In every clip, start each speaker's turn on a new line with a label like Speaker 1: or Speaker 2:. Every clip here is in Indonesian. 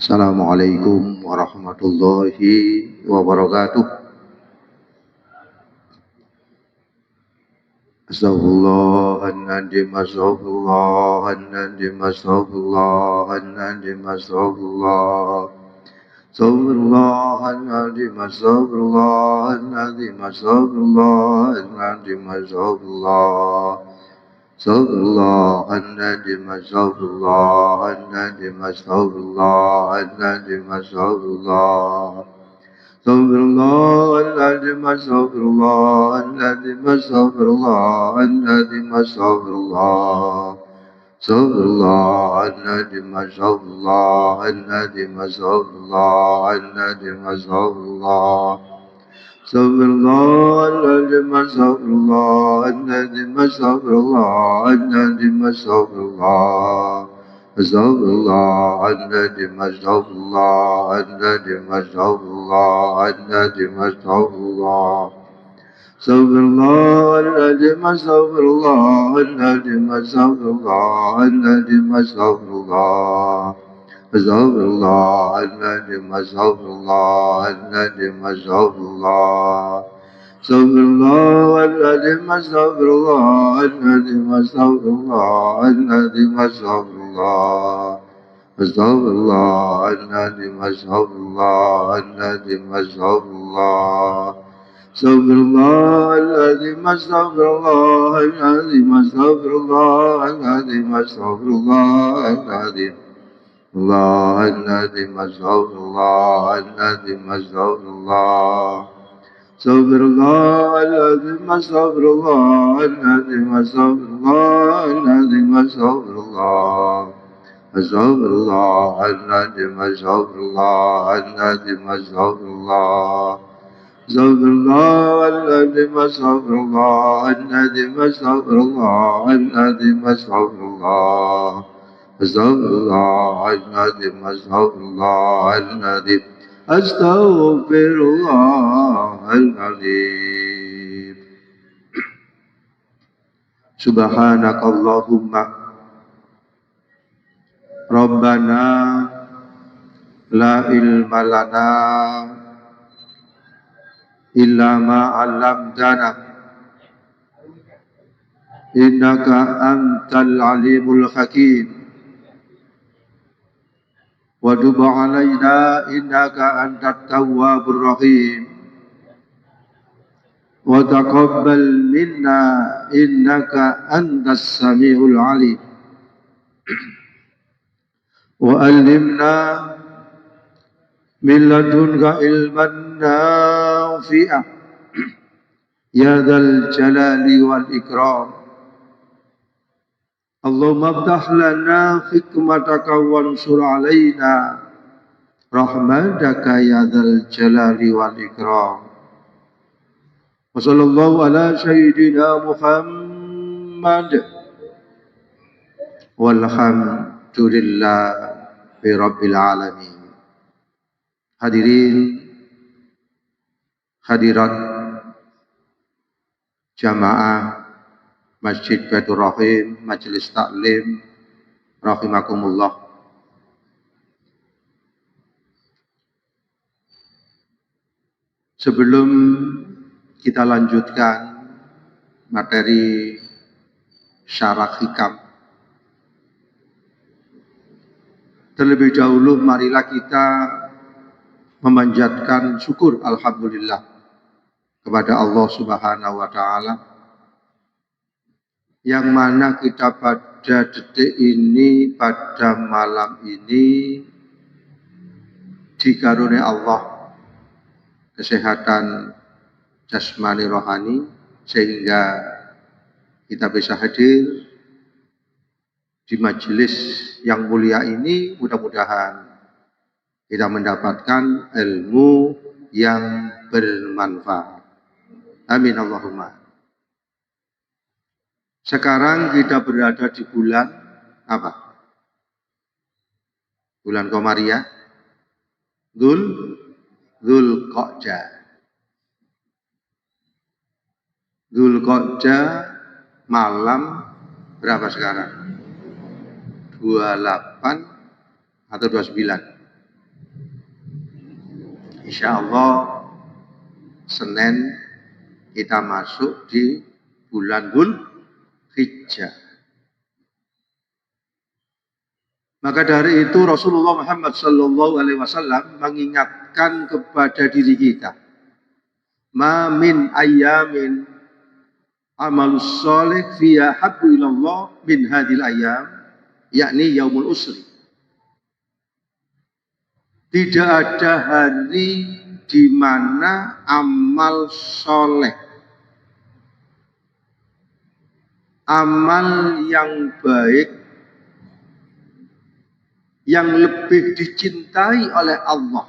Speaker 1: Assalamualaikum warahmatullahi wabarakatuh. Astaghfirullahaladzim, astaghfirullahaladzim, astaghfirullahaladzim, astaghfirullah. Astaghfirullahaladzim, astaghfirullahaladzim, astaghfirullahaladzim, astaghfirullah. Astaghfirullahaladzim, astaghfirullahaladzim, astaghfirullahaladzim, astaghfirullah. Astaghfirullahaladzim, astaghfirullahaladzim, astaghfirullahaladzim, astaghfirullah. Astaghfirullahaladzim, astaghfirullahaladzim, astaghfirullahaladzim, astaghfirullah. Astaghfirullahaladzim, astaghfirullahaladzim, astaghfirullahaladzim, astaghfirullah. Astaghfirullahaladzim, astaghfirullahaladzim, astaghfirullahaladzim, astaghfirullah. Astaghfirullahaladzim, astaghfirullahaladzim, astaghfirullahaladzim, astaghfirullah. Astaghfirullahaladzim, astaghfirullahaladzim, astaghfirullah. Astaghfirullahaladzim, astaghfirullahaladzim, astaghfirullahaladzim, astaghfirullah. Astaghfirullahaladzim, astaghfirullahaladzim, astaghfirullah. Astaghfirullahaladzim, astaghfirullahaladzim, astaghfirullahaladzim, astaghfirullahaladzim. Astaghfirullahaladzim, astaghfirullahaladzim, astaghfirullah. Astaghfirullahaladzim, astaghfirullahaladzim, astaghfirullahaladzim, astaghfirullah. Astaghfirullahaladzim, astaghfirullahaladzim, astaghfirullah. Astaghfirullahaladzim, astaghfirullahaladzim, astaghfirullahaladzim, astaghfirullah. Astaghfirullahaladzim, astaghfirullahaladzim, astaghfirullahaladzim. Subhanakallahumma Rabbana la ilma lana illa ma 'allamtana innaka antal alimul hakim. Wa tub 'alaina innaka antat tawwabur rahim. Wa taqabbal minna innaka antas samiul alim. Wa 'allimna min ladunka ilman nafi'ah ya dzal jalali wal ikram. Allahumma aftah lana hikmataka wansur alaina rahmataka ya dzal jalali wal ikram. Wa sallallahu ala sayyidina Muhammad walhamdulillahi rabbil alamin. Hadirin hadirat jamaah Masjid Baitur Rahim, Majelis Taklim rahimakumullah. Sebelum kita lanjutkan materi syarah hikam, terlebih dahulu marilah kita memanjatkan syukur alhamdulillah kepada Allah Subhanahu wa taala, yang mana kita pada detik ini, pada malam ini dikaruniai Allah kesehatan jasmani rohani, sehingga kita bisa hadir di majelis yang mulia ini. Mudah-mudahan kita mendapatkan ilmu yang bermanfaat. Amin Allahumma. Sekarang kita berada di bulan apa? Bulan Komariah, Dzulqa'dah. Dzulqa'dah malam berapa sekarang? 28 atau 29? Insya Allah Senin kita masuk di bulan Dzulhijjah. Maka dari itu Rasulullah Muhammad Sallallahu Alaihi Wasallam mengingatkan kepada diri kita, ma min ayamin amalus soleh fiya habbu ilallah min hadil ayam, yakni yaumul usri. Tidak ada hari di mana amal soleh, amal yang baik, yang lebih dicintai oleh Allah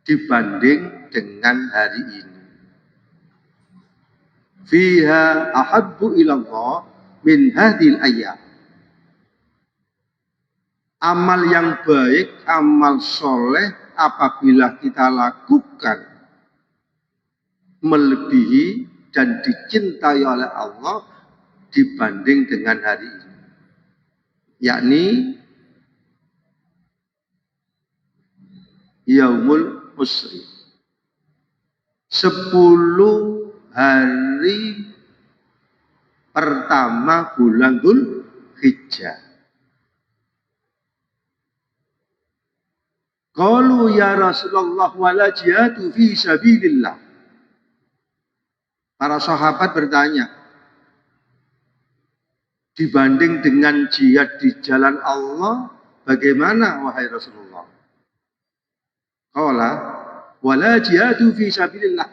Speaker 1: dibanding dengan hari ini. Fiha ahabbu ilallah min hadil ayyam. Amal yang baik, amal soleh apabila kita lakukan melebihi dan dicintai oleh Allah dibanding dengan hari ini. Yakni Yaumul Usri. 10 hari pertama bulan Dzulhijjah. Qalu ya Rasulullah wala jihadu fi sabilillah. Para sahabat bertanya, dibanding dengan jihad di jalan Allah, bagaimana wahai Rasulullah? Qala wala jihadu fi sabilillah.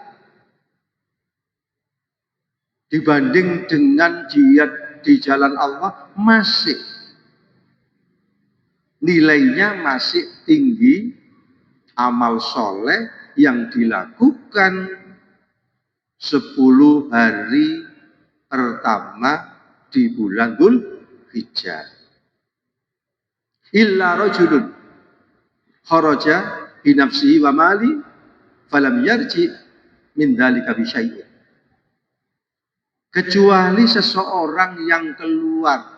Speaker 1: Dibanding dengan jihad di jalan Allah masih nilainya masih tinggi amal soleh yang dilakukan 10 hari pertama di bulan Dzulhijjah. Illa rajulun kharaja bi nafsihi wa mali falam yarji min dzalika bi syai'in. Kecuali seseorang yang keluar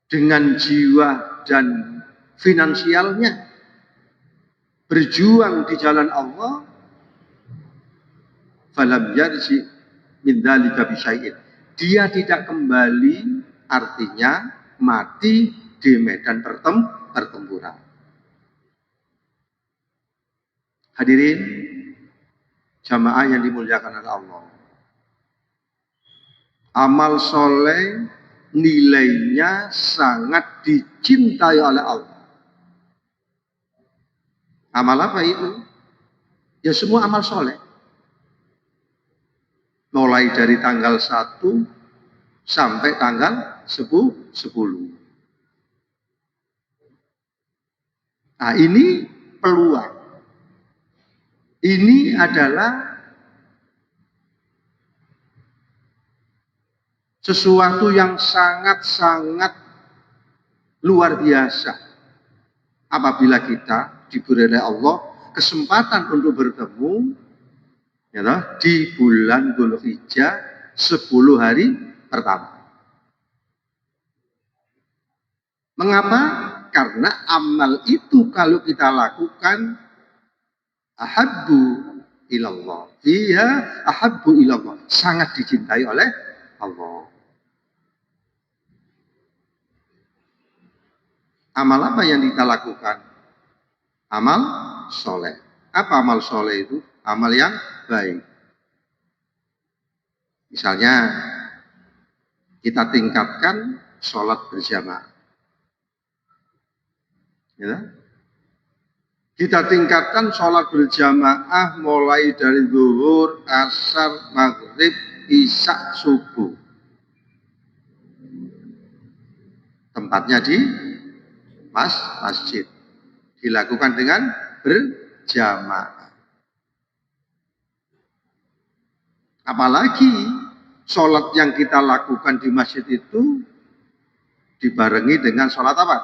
Speaker 1: dengan jiwa dan finansialnya berjuang di jalan Allah, falam yarji min dzalika bi syai'in. Dia tidak kembali, artinya mati di medan pertempuran. Hadirin jamaah yang dimuliakan oleh Allah. Amal soleh nilainya sangat dicintai oleh Allah. Amal apa itu? Ya semua amal soleh. Mulai dari tanggal 1 sampai tanggal 10. Nah ini peluang. Ini adalah sesuatu yang sangat-sangat luar biasa apabila kita diberi oleh Allah kesempatan untuk bertemu ya, di bulan Dzulhijjah 10 hari pertama. Mengapa? Karena amal itu kalau kita lakukan ahabbu ilallah. Iya, ahabbu ilallah. Sangat dicintai oleh Allah. Amal apa yang kita lakukan? Amal soleh. Apa amal soleh itu? Amal yang baik. Misalnya, kita tingkatkan sholat berjamaah. Ya. Kita tingkatkan sholat berjamaah mulai dari zuhur, asar, maghrib, isya, subuh. Tempatnya di masjid. Dilakukan dengan berjamaah. Apalagi sholat yang kita lakukan di masjid itu dibarengi dengan sholat apa?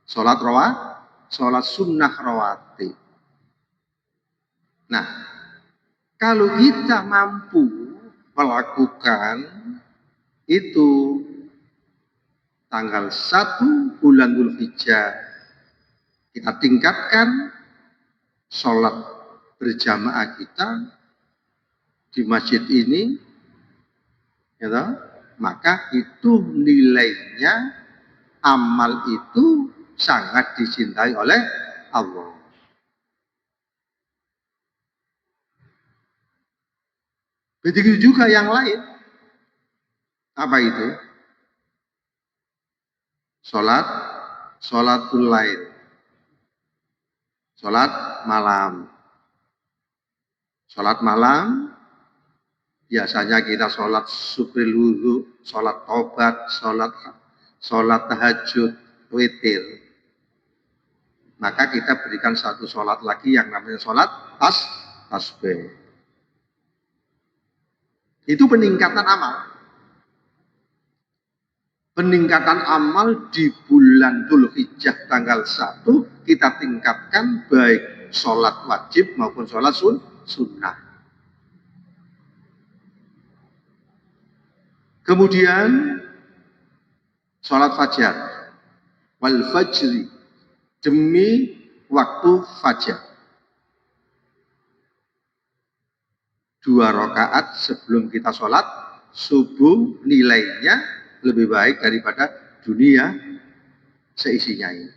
Speaker 1: Sholat sunnah rawatib. Nah, kalau kita mampu melakukan itu tanggal 1 bulan Dzulhijjah kita tingkatkan sholat berjamaah kita di masjid ini, ya, maka itu nilainya, amal itu sangat dicintai oleh Allah. Begitu juga yang lain. Apa itu? Sholatul lail. Sholat malam. Sholat malam, biasanya kita sholat subril wudu, sholat tobat, sholat tahajud, witir. Maka kita berikan satu sholat lagi yang namanya sholat tasbih. Itu peningkatan amal. Peningkatan amal di bulan Dzulhijjah tanggal 1 kita tingkatkan baik sholat wajib maupun sholat sunnah. Kemudian sholat fajar, wal fajri, demi waktu fajar. 2 rakaat sebelum kita sholat subuh, nilainya lebih baik daripada dunia seisinya ini.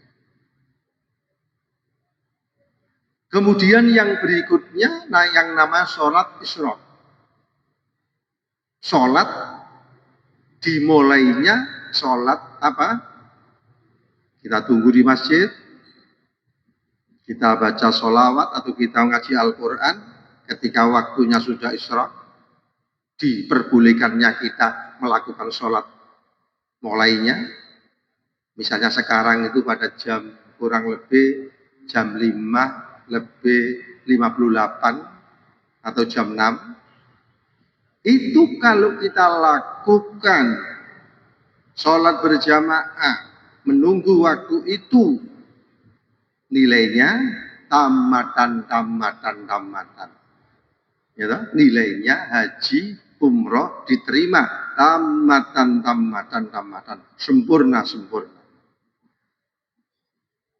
Speaker 1: Kemudian yang berikutnya, yang nama sholat isyraq. Sholat dimulainya sholat apa? Kita tunggu di masjid, kita baca sholawat atau kita ngaji Al-Quran. Ketika waktunya sudah isyraq, diperbolehkannya kita melakukan sholat mulainya. Misalnya sekarang itu pada jam kurang lebih jam 5:58 atau jam 6. Itu kalau kita lakukan sholat berjamaah menunggu waktu itu, nilainya tamatan. Ya, nilainya haji umroh diterima tamatan, sempurna.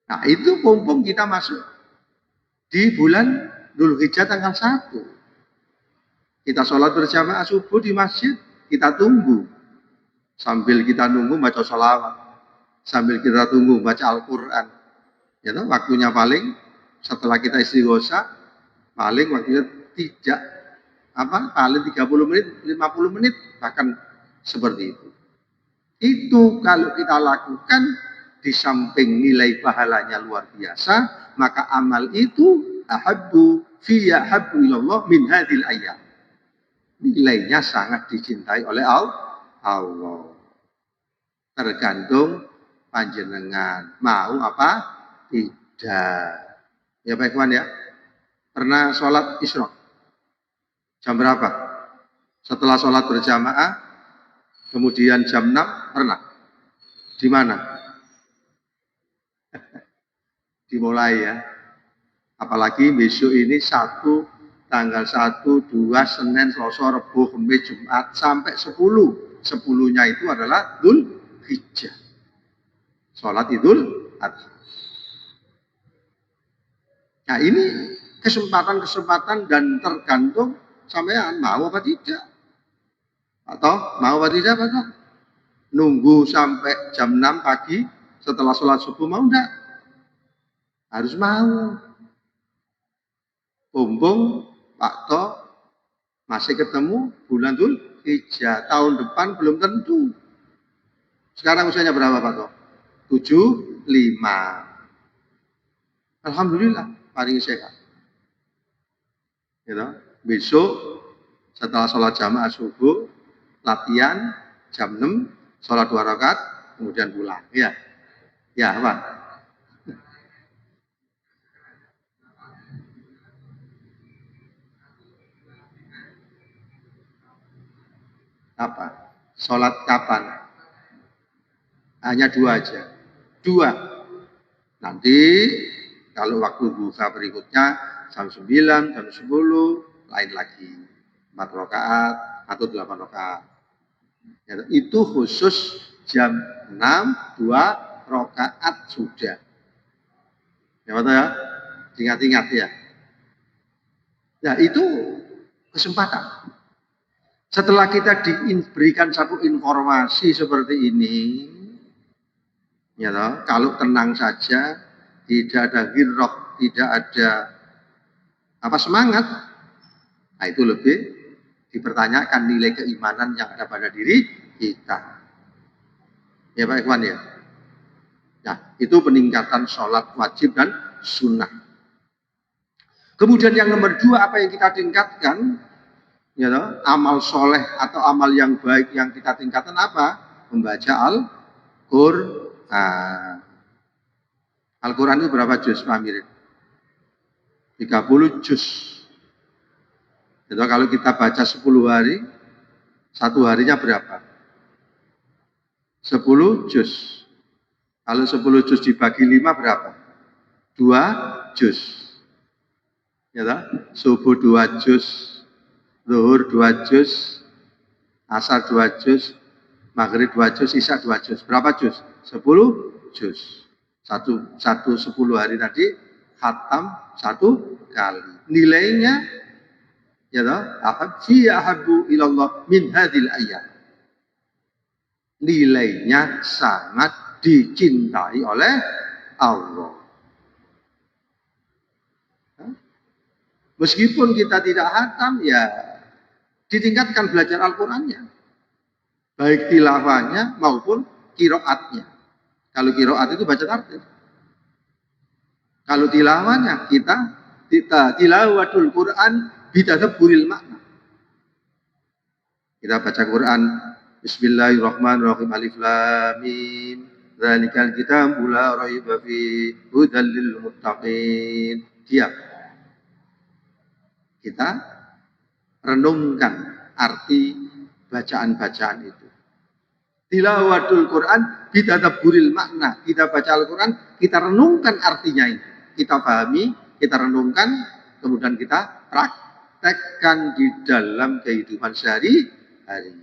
Speaker 1: Nah, itu mumpung kita masuk di bulan Dzulhijjah tanggal 1. Kita sholat berjamaah subuh di masjid, kita tunggu. Sambil kita nunggu baca sholawat, sambil kita tunggu baca Al-Quran. Ya, waktunya paling setelah kita istighosa, paling waktunya paling 30 menit, 50 menit, bahkan seperti itu. Itu kalau kita lakukan, di samping nilai pahalanya luar biasa, maka amal itu ahabbu ilallah min hadhil ayyam. Nilainya sangat dicintai oleh Allah. Tergantung panjenengan mau apa tidak. Ya Pak Ikhwan ya. Pernah sholat isyraq jam berapa? Setelah sholat berjamaah, kemudian jam 6, pernah? Di mana? Dimulai ya. Apalagi besok ini tanggal 1, 2, Senin, Selasa, Rabu, Kamis, Jumat, sampai 10. 10-nya itu adalah Dzulhijjah. Sholat Idul Adha. Nah ini kesempatan dan tergantung sampean mau apa tidak. Atau mau apa tidak, Pak? Nunggu sampai jam 6 pagi setelah sholat subuh mau enggak? Harus mau. Mumpung Pak To masih ketemu bulan Dzulhijjah, tahun depan belum tentu. Sekarang usianya berapa Pak To? 75. Alhamdulillah, paling sehat. Gitu. Besok setelah sholat jamaah subuh, latihan jam 6, sholat 2 rakaat, kemudian pulang. Ya, Pak. Apa? Sholat kapan? Hanya 2 aja. 2. Nanti kalau waktu buka berikutnya jam 9, jam 10, lain lagi. 4 rakaat atau 8 rakaat. Itu khusus jam 6, 2 rakaat sudah. Ya betul ya, ingat-ingat ya. Ya itu kesempatan. Setelah kita diberikan satu informasi seperti ini, ya toh, kalau tenang saja, tidak ada hirrok, tidak ada apa semangat, nah itu lebih dipertanyakan nilai keimanan yang ada pada diri kita. Ya Pak Ikhwan ya. Nah, itu peningkatan sholat wajib dan sunnah. Kemudian yang nomor 2 apa yang kita tingkatkan? Ya toh, amal soleh atau amal yang baik yang kita tingkatkan apa? Membaca Al-Quran. Al-Quran itu berapa juz Pak Amirin? 30 juz. Jadi kalau kita baca 10 hari, satu harinya berapa? 10 juz. Kalau 10 juz dibagi 5 berapa? 2 juz. Ya toh? Subuh 2 juz, zuhur 2 juz, asar 2 juz, maghrib 2 juz, isya 2 juz. Berapa juz? 10 juz. Satu 10 hari tadi khatam 1 kali. Nilainya ya toh, ahabbu ilallah min hadhil ayat. Nilainya sangat dicintai oleh Allah. Meskipun kita tidak hatam, ya ditingkatkan belajar Al-Qurannya. Baik tilawahnya maupun kiroatnya. Kalau kiroat itu baca tartil. Kalau tilawahnya kita tilawatul Quran bitadabburil makna. Kita baca Quran Bismillahirrahmanirrahim Alif Lam Mim Dzalikal kitabul la raiba fihi hudal lil muttaqin. Diam. Kita renungkan arti bacaan-bacaan itu. Tilawatul Quran bitadabburil makna. Kita baca Al-Quran, kita renungkan artinya itu. Kita pahami, kita renungkan, kemudian kita praktekkan di dalam kehidupan sehari-hari.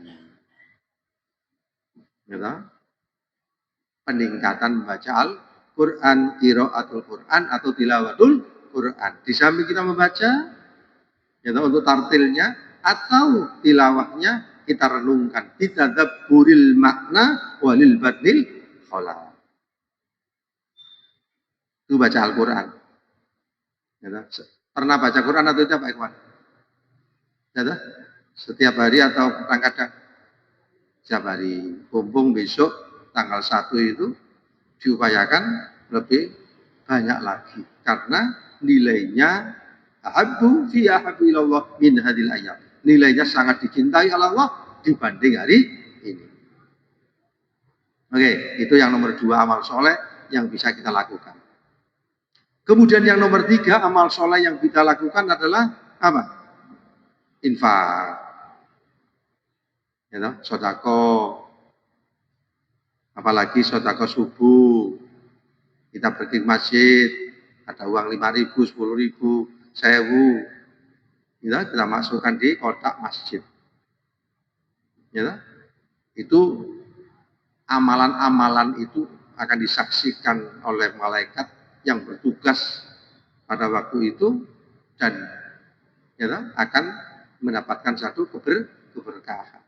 Speaker 1: Ya, peningkatan membaca Al-Quran, qiraatul Quran atau tilawatul Quran. Di samping kita membaca, ya, untuk tartilnya atau tilawahnya kita renungkan. Bitadabburil makna walil badnil khola. Itu baca Al-Quran. Ya, pernah baca Quran atau tidak Pak Ikhwan? Ya, setiap hari atau kadang-kadang? Setiap hari. Mumpung besok tanggal 1 itu diupayakan lebih banyak lagi. Karena nilainya ahabbu fi ahabbu ilallah min hadil ayat. Nilainya sangat dicintai oleh Allah dibanding hari ini. Oke, itu yang nomor 2 amal soleh yang bisa kita lakukan. Kemudian yang nomor 3 amal soleh yang kita lakukan adalah apa? Infak. Ya, sodako. Apalagi sodako subuh. Kita pergi ke masjid, ada uang 5.000, 10.000, 1.000. Ya, kita masukkan di kotak masjid. Ya, itu amalan-amalan itu akan disaksikan oleh malaikat yang bertugas pada waktu itu dan ya, akan mendapatkan satu keberkahan.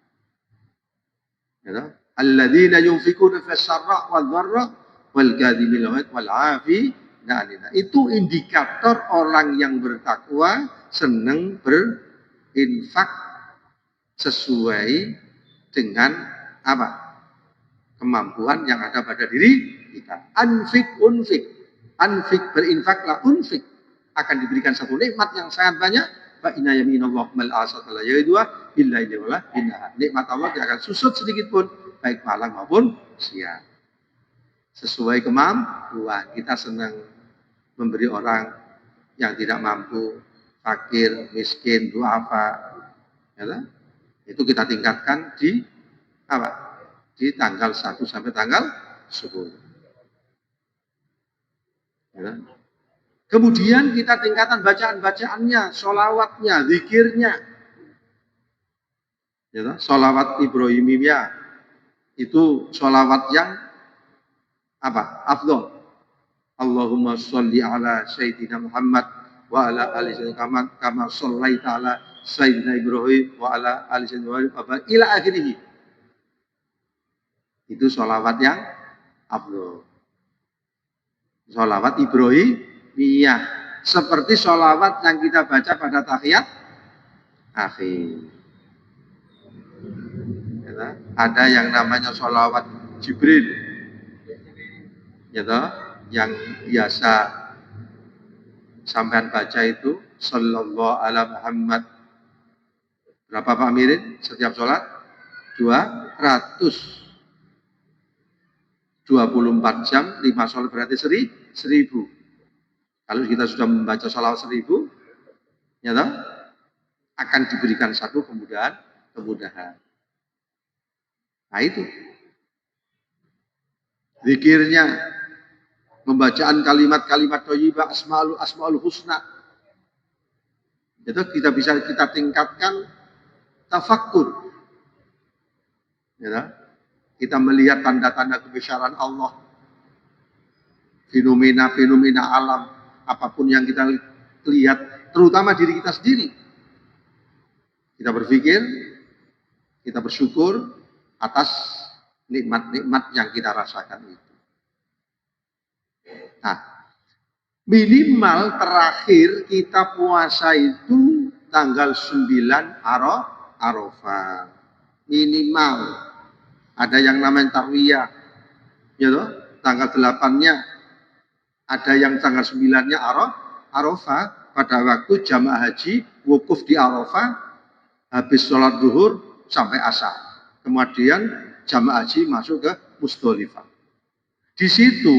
Speaker 1: Ya, alladzina yunfikuna fis sarra wal dharra wal kadhimil wal afi. Nah, itu indikator orang yang bertakwa senang berinfak sesuai dengan apa? Kemampuan yang ada pada diri kita. Anfik unfik. Anfik berinfaklah unfik. Akan diberikan satu nikmat yang sangat banyak. Fa inna yaminallah mal asat la yadua billahi wala binah. Nikmat Allah tidak akan susut sedikit pun baik malam maupun siang. Sesuai kemampuan. Kita senang memberi orang yang tidak mampu, fakir, miskin, duafa. Ya, itu kita tingkatkan di apa? Di tanggal 1 sampai tanggal 10. Ya. Kemudian kita tingkatkan bacaan-bacaannya, sholawatnya, zikirnya. Ya, sholawat Ibrahimiyah itu sholawat yang apa? Afdol. Allahumma sholli ala Sayyidina Muhammad wa ala ali Sayyidina Muhammad kama shallaita ala Sayyidina Ibrahim wa ala ali Sayyidina Ibrahim ila akhirih. Itu sholawat yang afdhal. Sholawat Ibrahimiyah. Seperti sholawat yang kita baca pada tahiyat akhir. Ya, ada yang namanya sholawat Jibril. Ya, yang biasa sampean baca itu sallallahu ala Muhammad. Berapa Pak Mirin setiap sholat? 224 jam 5 sholat berarti 1000. Kalau kita sudah membaca sholawat 1000, ya toh, akan diberikan satu kemudahan. Nah itu zikirnya, pembacaan kalimat-kalimat thayyibah, asmaul husna. Itu kita bisa kita tingkatkan tafakkur. Ya, kita melihat tanda-tanda kebesaran Allah, fenomena-fenomena alam, apapun yang kita lihat, terutama diri kita sendiri. Kita berpikir, kita bersyukur atas nikmat-nikmat yang kita rasakan itu. Nah, minimal terakhir kita puasa itu tanggal 9 Arafah. Minimal. Ada yang namanya tarwiyah. Ya toh? Tanggal 8-nya. Ada yang tanggal 9-nya Arafah. Pada waktu jamaah haji wukuf di Arafah, habis sholat zuhur sampai asar. Kemudian jamaah haji masuk ke Musdalifah. Di situ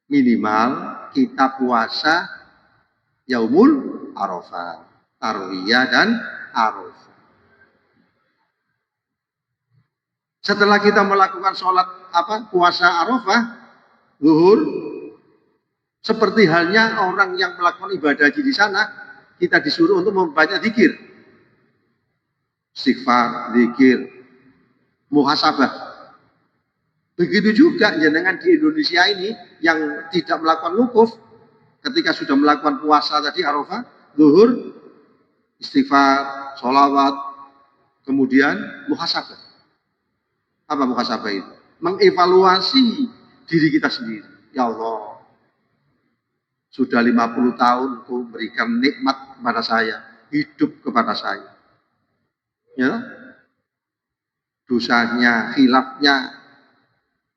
Speaker 1: minimal kita puasa Yaumul Arafah, Tarwiyah dan Arafah. Setelah kita melakukan sholat puasa Arafah, zuhur, seperti halnya orang yang melakukan ibadah haji di sana, kita disuruh untuk membaca zikir, istighfar, zikir, muhasabah. Begitu juga jenengan di Indonesia ini yang tidak melakukan wukuf, ketika sudah melakukan puasa tadi Arafah, zuhur, istighfar, sholawat, kemudian muhasabah. Apa muhasabah itu? Mengevaluasi diri kita sendiri. Ya Allah, sudah 50 tahun Engkau berikan nikmat kepada saya, hidup kepada saya. Ya, dosanya, khilafnya,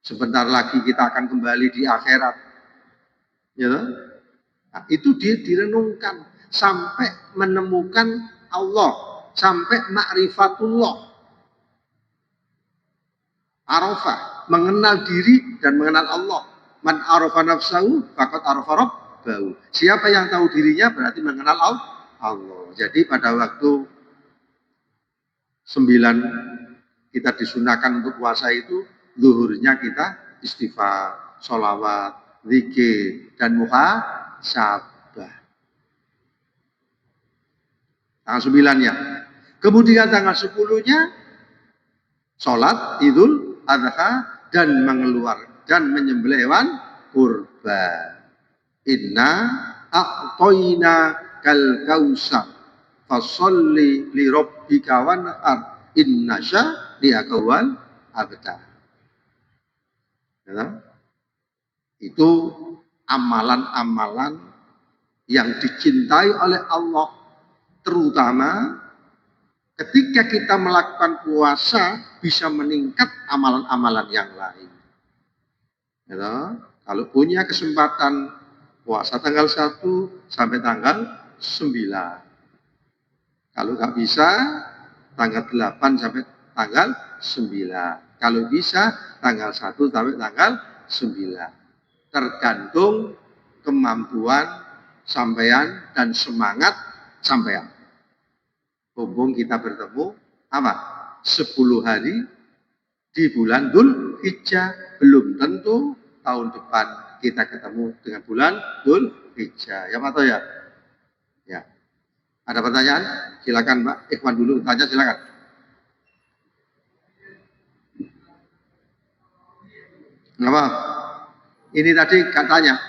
Speaker 1: sebentar lagi kita akan kembali di akhirat. Ya, nah, itu dia direnungkan sampai menemukan Allah, sampai ma'rifatullah. Arafah, mengenal diri dan mengenal Allah. Man arafa nafsahu faqad arafa rabbahu. Siapa yang tahu dirinya berarti mengenal Allah. Jadi pada waktu 9 kita disunahkan untuk puasa itu, zuhurnya kita istighfar, sholawat, zikir, dan muhasabah. Tanggal 9-nya. Kemudian tanggal 10-nya sholat Idul Adha dan menyembelih hewan kurban. Inna a'toina kal kausar fasholli li rabbika wanhar inna syani'aka wal abtar. Ya, itu amalan-amalan yang dicintai oleh Allah, terutama ketika kita melakukan puasa bisa meningkat amalan-amalan yang lain. Ya, kalau punya kesempatan puasa tanggal 1 sampai tanggal 9. Kalau nggak bisa tanggal 8 sampai tanggal 9. Kalau bisa tanggal 1 sampai tanggal 9. Tergantung kemampuan sampean dan semangat sampean. Hubung kita bertemu 10 hari di bulan Dzul Hijjah, belum tentu tahun depan kita ketemu dengan bulan Dzul Hijjah. Ya Pak ya? Ya. Ada pertanyaan? Silakan Pak Ikhwan dulu tanya, silakan. Apa? Ini tadi katanya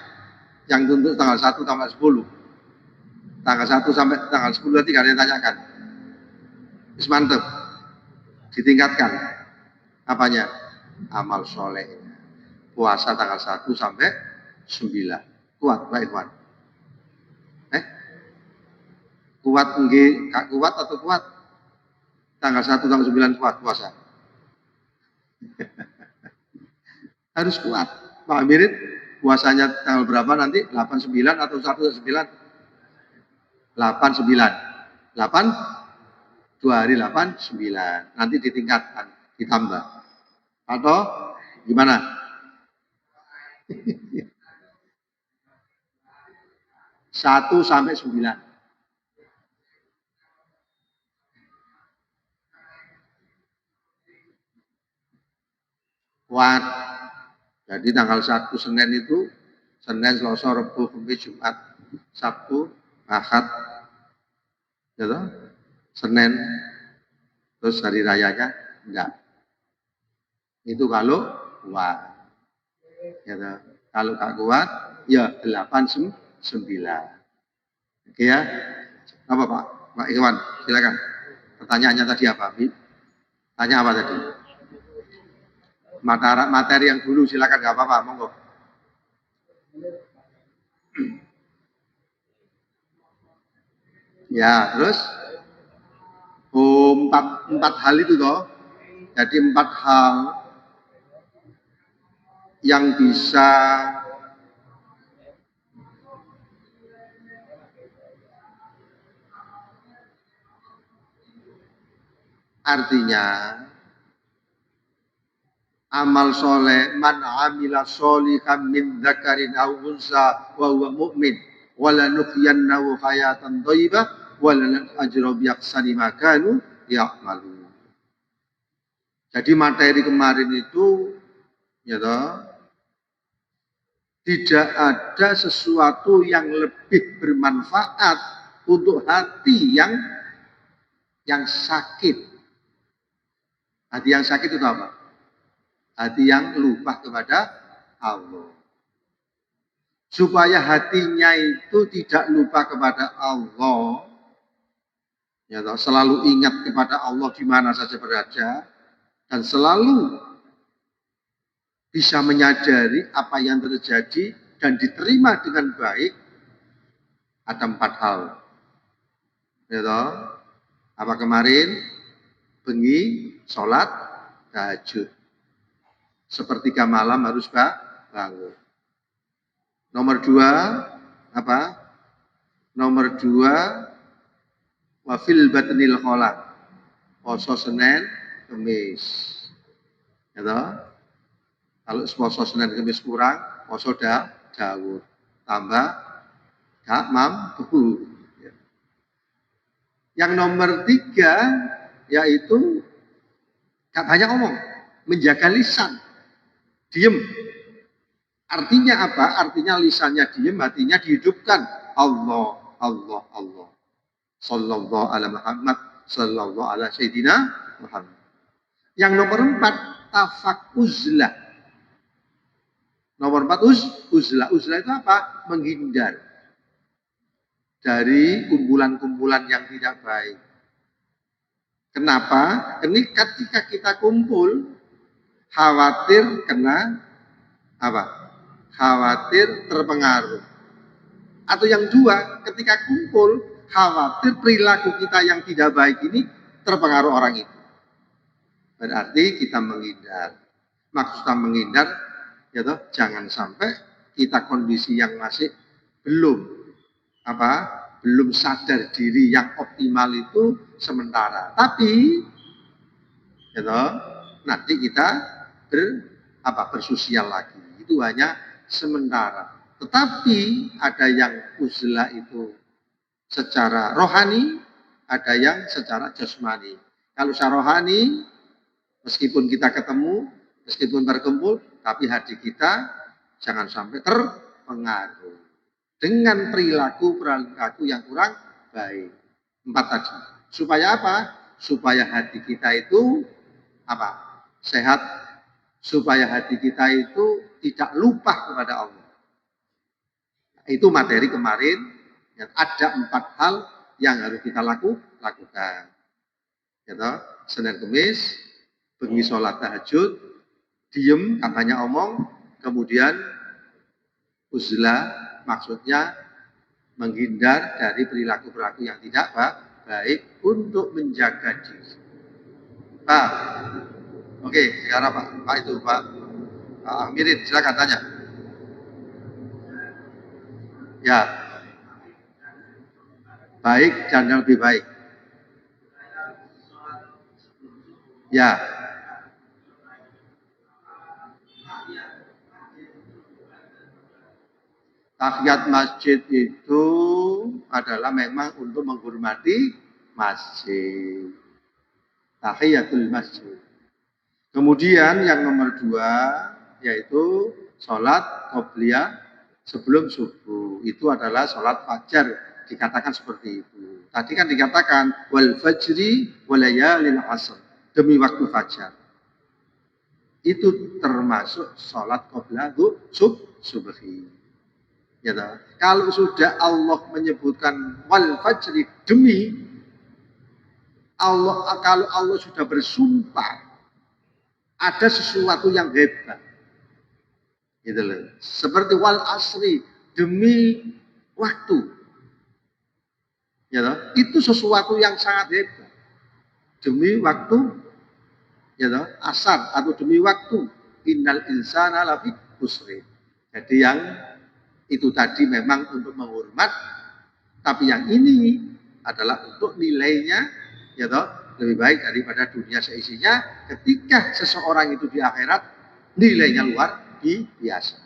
Speaker 1: yang untuk tanggal 1 sampai 10. Tanggal 1 sampai tanggal 10 nanti kalian tanyakan. Wis mantep. Ditingkatkan. Apanya? Amal soleh. Puasa tanggal 1 sampai 9. Kuat, Pak Ikhwan. Kuat enggak? Kak kuat atau kuat? Tanggal 1 tanggal 9 kuat puasa. Harus kuat. Pak Amirin puasanya tanggal berapa nanti? 89 atau 19? 89. 8 2 hari 8 9. Nanti ditingkatkan, ditambah. Atau gimana? 1 sampai 9. Kuat. Jadi tanggal 1 Senin itu Senin, Selasa, Rabu, Kamis, Jumat, Sabtu, Ahad, gitu. Senin, terus hari rayanya enggak. Itu kalau kuat. Gitu. Kalau tak kuat, ya 8 9. Oke ya. Apa Pak? Pak Iwan, silakan. Pertanyaannya tadi apa? Tanya apa tadi? Materi yang dulu silakan, nggak apa-apa, monggo. Ya, terus empat hal itu toh. Jadi 4 hal yang bisa artinya amal soleh, man amila sholihan min dzakarin aw unsa wa huwa mu'min wala nuhyiyannahu hayatan thayyibah wala ajra bi ahsani ma kanu ya'malu. Jadi materi kemarin itu ya toh, tidak ada sesuatu yang lebih bermanfaat untuk hati yang sakit. Hati yang sakit itu apa? Hati yang lupa kepada Allah. Supaya hatinya itu tidak lupa kepada Allah, ya toh, selalu ingat kepada Allah di mana saja berada, dan selalu bisa menyadari apa yang terjadi dan diterima dengan baik. Ada 4 hal. Ya toh? Apa kemarin? Bengi, sholat, tahajud. Sepertiga malam harus bangun. Nomor 2, apa? Nomor 2, wafil batnil kholak. Poso Senin, Kamis. Ya toh? Kalau poso Senin Kamis kurang, poso Daud. Tambah gak mampu. Yang nomor 3 yaitu gak banyak ngomong, menjaga lisan, diem. Artinya apa? Artinya lisannya diem, hatinya dihidupkan. Allah, Allah, Allah. Sallallahu ala Muhammad, sallallahu ala Sayyidina Muhammad. Yang nomor 4, tafakuzlah. Nomor 4, uzlah. Uzlah itu apa? Menghindar dari kumpulan-kumpulan yang tidak baik. Kenapa? Ini ketika kita kumpul, khawatir kena apa? Khawatir terpengaruh. Atau yang 2, ketika kumpul, khawatir perilaku kita yang tidak baik ini terpengaruh orang itu. Berarti kita menghindar. Maksudnya menghindar, ya toh, jangan sampai kita kondisi yang masih belum sadar diri yang optimal itu sementara. Tapi ya toh, nanti kita bersosial lagi. Itu hanya sementara. Tetapi ada yang uzlah itu secara rohani, ada yang secara jasmani. Kalau secara rohani, meskipun kita ketemu, meskipun berkumpul, tapi hati kita jangan sampai terpengaruh dengan perilaku yang kurang baik. 4 tadi. Supaya apa? Supaya hati kita itu apa? Sehat, supaya hati kita itu tidak lupa kepada Allah. Itu materi kemarin, yang ada 4 hal yang harus kita lakukan. Gitu. Senin Kemis, bengi sholat tahajud, diem, katanya omong, kemudian uzlah, maksudnya menghindar dari perilaku-perilaku yang tidak baik untuk menjaga diri. Pak, oke, sekarang Pak itu Pak Amirin, silakan tanya. Ya, baik dan yang lebih baik. Ya, tahiyat masjid itu adalah memang untuk menghormati masjid. Tahiyatul masjid. Kemudian yang nomor 2 yaitu sholat qobliyah sebelum subuh. Itu adalah sholat fajar, dikatakan seperti itu. Tadi kan dikatakan wal fajri walayalil asr, demi waktu fajar. Itu termasuk sholat qobliyah subhi. Ya, kalau sudah Allah menyebutkan wal fajri, demi Allah, kalau Allah sudah bersumpah ada sesuatu yang hebat. Gitu loh. Seperti wal asri, demi waktu. Ya toh? Itu sesuatu yang sangat hebat. Demi waktu, ya toh? Asar atau demi waktu. Innal insana lafi khusrin. Jadi yang itu tadi memang untuk menghormat, tapi yang ini adalah untuk nilainya, ya toh? Lebih baik daripada dunia seisinya. Ketika seseorang itu di akhirat, nilainya luar biasa.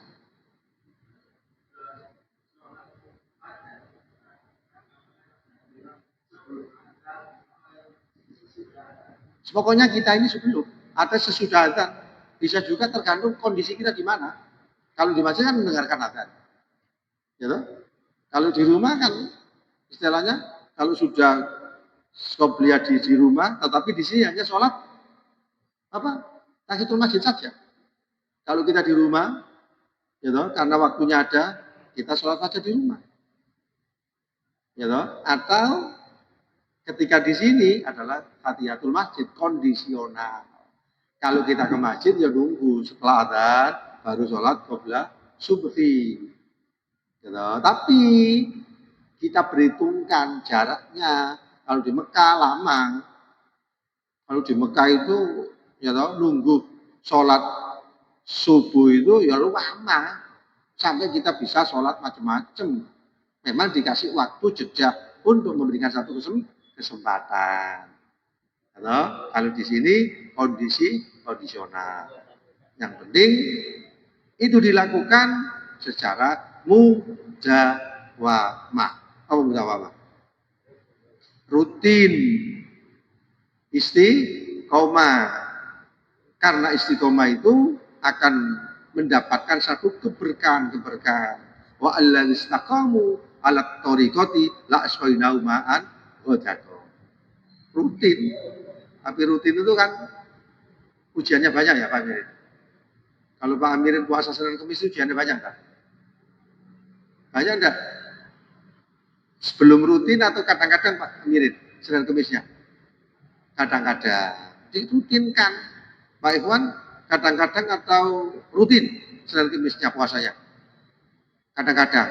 Speaker 1: Pokoknya kita ini sebelum ada sesudah azan, bisa juga tergantung kondisi kita di mana. Kalau di masjid kan mendengarkan azan, gitu. Kalau di rumah kan istilahnya kalau sudah qobliyah di rumah, tetapi di sini hanya sholat apa tahiyatul masjid saja. Kalau kita di rumah, gitu, karena waktunya ada, kita sholat saja di rumah, gitu. Atau ketika di sini adalah tahiyatul masjid kondisional. Kalau kita ke masjid ya nunggu setelah adzan baru sholat qobliyah subhi. Gitu. Tapi kita perhitungkan jaraknya. Kalau di Mekah lama. Kalau di Mekah itu ya toh, nunggu sholat subuh itu ya lama. Sampai kita bisa sholat macam-macam. Memang dikasih waktu jeda untuk memberikan satu kesempatan. Kalau di sini kondisional. Yang penting itu dilakukan secara mudawamah. Apa mudawamah? Rutin. Istiqomah. Karena istiqomah itu akan mendapatkan satu keberkahan. Wa alladzistaqamu ala thoriqati la asfainau ma'an ghadaqo. Rutin. Tapi rutin itu kan ujiannya banyak ya Pak Amirin. Kalau Pak Amirin puasa Senin Kemis ujiannya banyak kan? Banyak enggak? Sebelum rutin atau kadang-kadang Pak Amirin Senin Kemisnya? Kadang-kadang dirutinkan. Pak Ikhwan kadang-kadang atau rutin Senin Kemisnya puasanya? Kadang-kadang.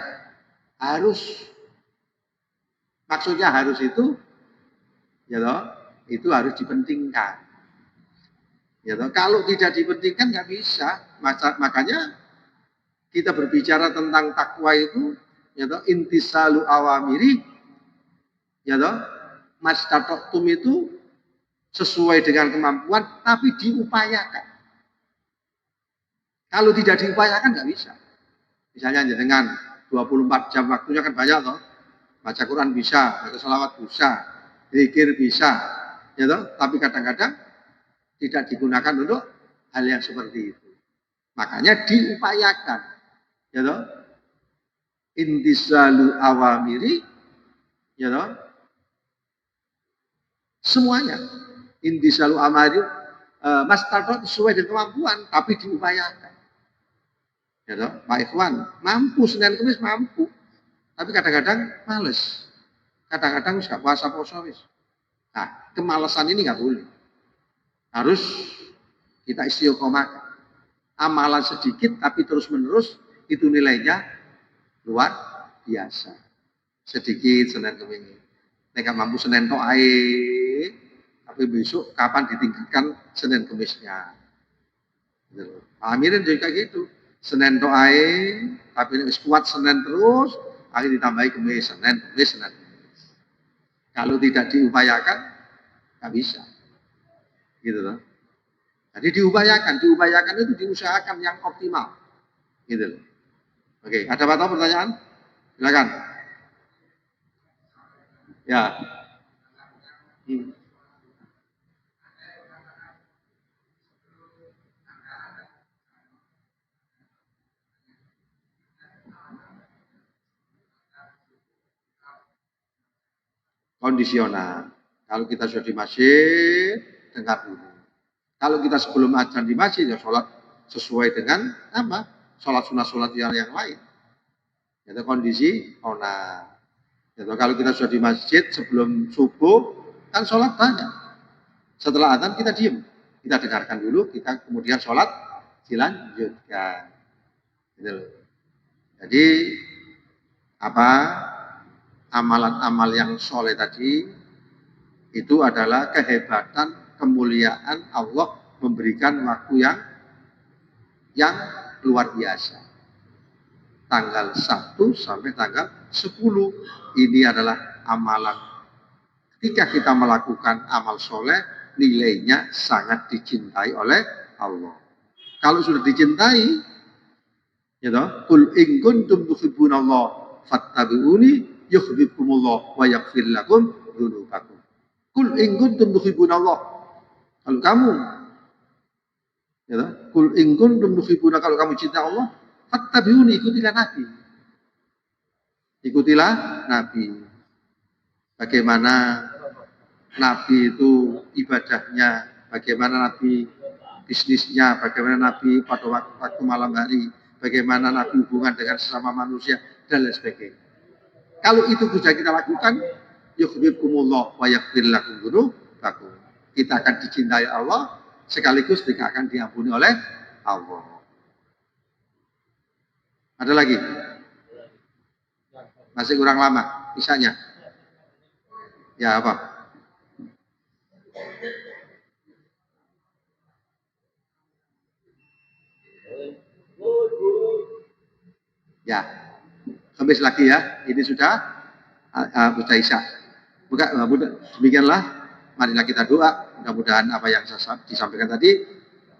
Speaker 1: Harus. Maksudnya harus itu ya loh, itu harus dipentingkan. Ya toh, kalau tidak dipentingkan nggak bisa. Makanya kita berbicara tentang takwa itu, ya toh, intisalu awamiri, ya toh, mastatoktum itu sesuai dengan kemampuan, tapi diupayakan. Kalau tidak diupayakan nggak bisa. Misalnya dengan 24 jam waktunya kan banyak toh. Baca Quran bisa, baca salawat bisa, zikir bisa, ya toh, tapi kadang-kadang tidak digunakan untuk hal yang seperti itu. Makanya diupayakan. Ya toh? Intisalu awamiri, ya toh? Semuanya. Intisalu amari Mas Tadot sesuai dengan kemampuan, tapi diupayakan. Ya toh, Pak Ikhwan, mampu Senin Kamis mampu, tapi kadang-kadang males. Kadang-kadang nggak puasa poso wis. Nah, kemalasan ini nggak boleh. Harus kita istiqomah. Amalan sedikit tapi terus-menerus itu nilainya luar biasa. Sedikit Senin Kamis. Nek mampu Senin tok ae, tapi besok kapan ditingkatkan Senin Kamisnya. Gitu. Amirin juga gitu. Senin tok ae, tapi nek kuat Senin terus, akhirnya ditambahi Kamis, Senin, Kamis, Senin. Kalau tidak diupayakan, nggak bisa. Gitu loh. Jadi diupayakan itu diusahakan yang optimal. Gitu loh. Oke, ada apa pertanyaan? Silakan. Ya. Kondisional. Kalau kita sudah di masjid, dengar dulu. Kalau kita sebelum azan di masjid, ya sholat sesuai dengan apa? Sholat sunat yang lain. Itu kondisi ona. Itu kalau kita sudah di masjid sebelum subuh, kan sholat banyak. Setelah azan kita diem. Kita dengarkan dulu, kita kemudian sholat dilanjutkan. Gitu. Jadi apa amalan-amal yang soleh tadi itu adalah kehebatan, kemuliaan Allah memberikan waktu yang luar biasa. Tanggal 1 sampai tanggal 10 ini adalah amalan. Ketika kita melakukan amal soleh, nilainya sangat dicintai oleh Allah. Kalau sudah dicintai, ya toh, kul in kuntum tuhibbunallah fattabi'uni yuhibbukumullah wa yaghfir lakum dzunubakum. Kul in kuntum tuhibbunallah. Kalau kamu, ya toh, kul in kuntum tuhibbuna, kalau kamu cinta Allah, fattabi'uni, ikutilah Nabi. Ikutilah Nabi. Bagaimana Nabi itu ibadahnya, bagaimana Nabi bisnisnya, bagaimana Nabi pada waktu malam hari, bagaimana Nabi hubungan dengan sesama manusia, dan lain sebagainya. Kalau itu bisa kita lakukan, yuhibbukumullah wa yaghfir lakum dzunubakum. Kita akan dicintai Allah, sekaligus kita akan diampuni oleh Allah. Ada lagi? Masih kurang lama, misalnya. Ya apa? Ya, Kamis lagi ya. Ini sudah Isya. Demikianlah. Marilah kita doa. Mudah-mudahan apa yang saya disampaikan tadi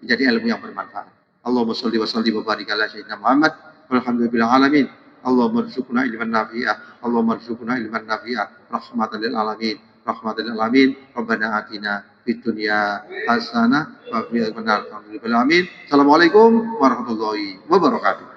Speaker 1: menjadi ilmu yang bermanfaat. Allahumma sholli wa sallim wa barik ala sayyidina Muhammad. Walhamdulillah alamin. Allahumma rzuqna ilman nafi'ah. Allahumma rzuqna ilman nafi'ah. Rahmatan lil alamin. Rahmatan lil alamin. Rabbana atina fid dunya hasanah wa fil akhirati hasanah. Assalamualaikum warahmatullahi wabarakatuh.